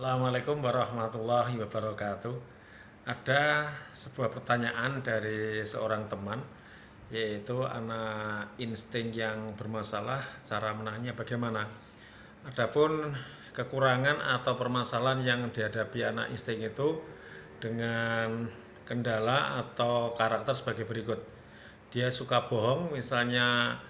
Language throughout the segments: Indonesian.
Assalamualaikum warahmatullahi wabarakatuh. Ada sebuah pertanyaan dari seorang teman, yaitu anak insting yang bermasalah, cara menahannya bagaimana. Adapun kekurangan atau permasalahan yang dihadapi anak insting itu dengan kendala atau karakter sebagai berikut. Dia suka bohong, misalnya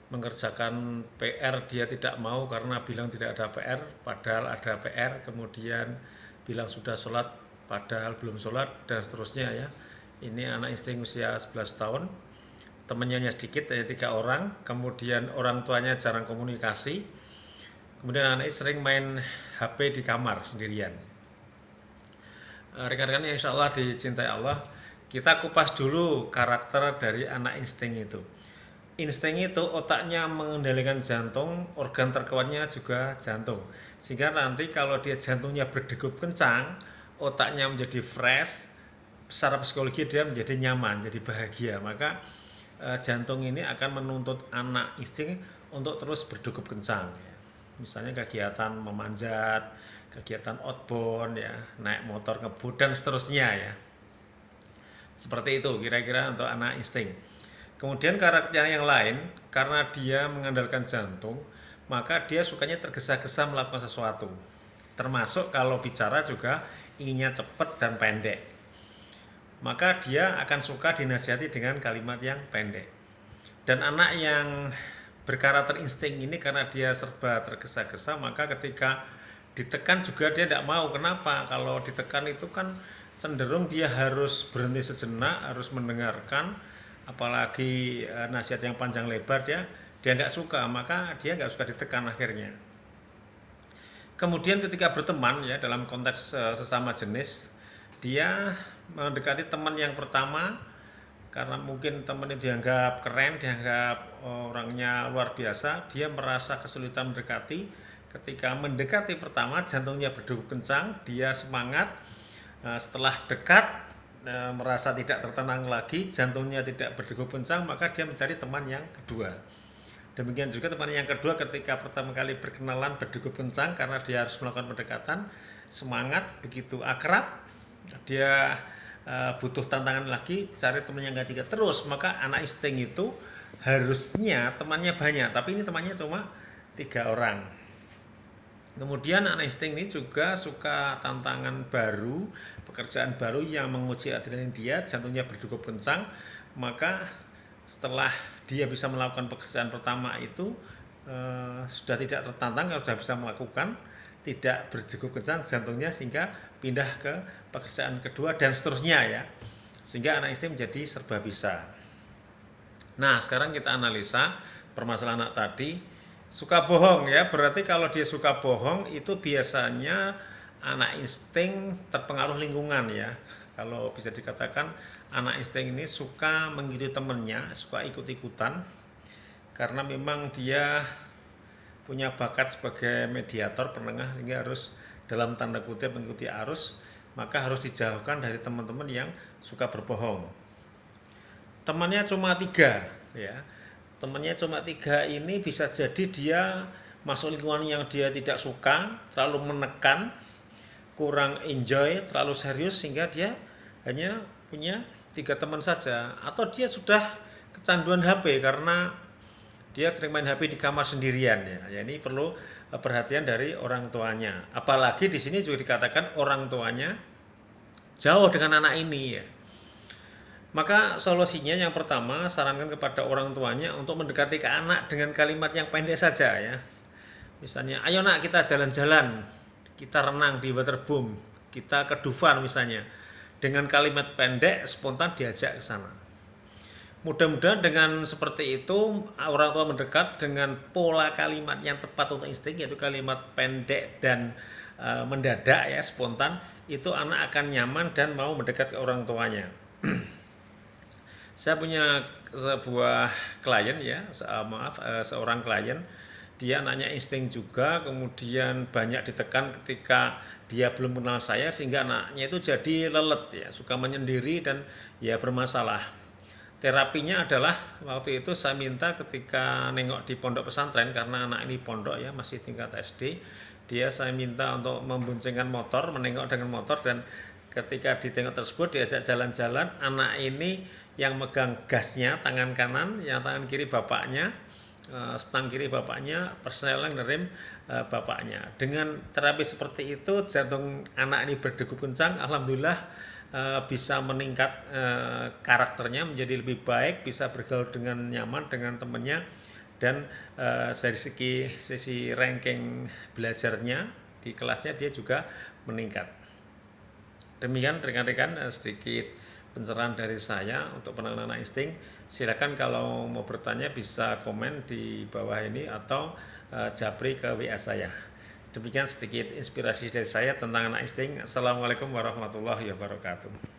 mengerjakan PR dia tidak mau karena bilang tidak ada PR padahal ada PR, kemudian bilang sudah sholat padahal belum sholat, dan seterusnya ya. Ini anak insting usia 11 tahun, temannya hanya sedikit, hanya 3 orang, kemudian orang tuanya jarang komunikasi, kemudian anak sering main HP di kamar sendirian. Rekan-rekan yang insya Allah dicintai Allah, kita kupas dulu karakter dari anak insting itu. Insting itu otaknya mengendalikan jantung, organ terkuatnya juga jantung. Sehingga nanti kalau dia jantungnya berdegup kencang, otaknya menjadi fresh, secara psikologi dia menjadi nyaman, jadi bahagia. Maka jantung ini akan menuntut anak insting untuk terus berdegup kencang. Misalnya kegiatan memanjat, kegiatan outbound ya, naik motor, ngebut dan seterusnya ya. Seperti itu kira-kira untuk anak insting. Kemudian karakter yang lain, karena dia mengandalkan jantung, maka dia sukanya tergesa-gesa melakukan sesuatu. Termasuk kalau bicara juga inginnya cepat dan pendek. Maka dia akan suka dinasihati dengan kalimat yang pendek. Dan anak yang berkarakter insting ini karena dia serba tergesa-gesa, maka ketika ditekan juga dia tidak mau. Kenapa? Kalau ditekan itu kan cenderung dia harus berhenti sejenak, harus mendengarkan, apalagi nasihat yang panjang lebar dia nggak suka, maka dia nggak suka ditekan akhirnya. Kemudian ketika berteman ya, dalam konteks sesama jenis, dia mendekati teman yang pertama karena mungkin teman itu dianggap keren, dianggap orangnya luar biasa, dia merasa kesulitan mendekati. Ketika mendekati pertama, jantungnya berdegup kencang, dia semangat. Setelah dekat, merasa tidak tertenang lagi, jantungnya tidak berdegup kencang, maka dia mencari teman yang kedua. Demikian juga teman yang kedua ketika pertama kali berkenalan berdegup kencang karena dia harus melakukan pendekatan, semangat, begitu akrab, dia butuh tantangan lagi, cari teman yang ketiga terus. Maka anak insting itu harusnya temannya banyak, tapi ini temannya cuma 3 orang. Kemudian anak insting ini juga suka tantangan baru, pekerjaan baru yang menguji adrenalin dia, jantungnya berdegup kencang. Maka setelah dia bisa melakukan pekerjaan pertama itu sudah tidak tertantang, sudah bisa melakukan, tidak berdegup kencang jantungnya, sehingga pindah ke pekerjaan kedua dan seterusnya ya. Sehingga anak insting menjadi serba bisa. Nah, sekarang kita analisa permasalahan anak tadi. Suka bohong ya, berarti kalau dia suka bohong itu biasanya anak insting terpengaruh lingkungan ya. Kalau bisa dikatakan anak insting ini suka mengikuti temannya, suka ikut-ikutan, karena memang dia punya bakat sebagai mediator, penengah, sehingga harus dalam tanda kutip mengikuti arus, maka harus dijauhkan dari teman-teman yang suka berbohong. Temannya cuma 3 ya. Temannya cuma 3 ini bisa jadi dia masuk lingkungan yang dia tidak suka, terlalu menekan, kurang enjoy, terlalu serius, sehingga dia hanya punya 3 teman saja. Atau dia sudah kecanduan HP karena dia sering main HP di kamar sendirian ya. Ini perlu perhatian dari orang tuanya. Apalagi di sini juga dikatakan orang tuanya jauh dengan anak ini ya. Maka solusinya yang pertama, sarankan kepada orang tuanya untuk mendekati ke anak dengan kalimat yang pendek saja ya. Misalnya, ayo nak kita jalan-jalan, kita renang di waterboom, kita ke Dufan misalnya. Dengan kalimat pendek, spontan diajak ke sana. Mudah-mudahan dengan seperti itu, orang tua mendekat dengan pola kalimat yang tepat untuk insting, yaitu kalimat pendek dan mendadak ya, spontan, itu anak akan nyaman dan mau mendekat ke orang tuanya. Saya punya sebuah klien ya, seorang klien, dia anaknya insting juga, kemudian banyak ditekan ketika dia belum kenal saya, sehingga anaknya itu jadi lelet ya, suka menyendiri dan ya bermasalah. Terapinya adalah waktu itu saya minta ketika nengok di pondok pesantren, karena anak ini pondok ya, masih tingkat SD, saya minta untuk memboncengkan motor, menengok dengan motor, dan ketika ditengok tersebut diajak jalan-jalan, anak ini yang megang gasnya tangan kanan, yang tangan kiri bapaknya, stang kiri bapaknya, persneling rem bapaknya. Dengan terapi seperti itu jantung anak ini berdegup kencang, alhamdulillah bisa meningkat, karakternya menjadi lebih baik, bisa bergaul dengan nyaman dengan temannya, dan dari sisi ranking belajarnya di kelasnya dia juga meningkat. Demikian rekan-rekan, sedikit pencerahan dari saya untuk penanganan anak insting. Silakan kalau mau bertanya bisa komen di bawah ini atau japri ke WA saya. Demikian sedikit inspirasi dari saya tentang anak insting. Assalamualaikum warahmatullahi wabarakatuh.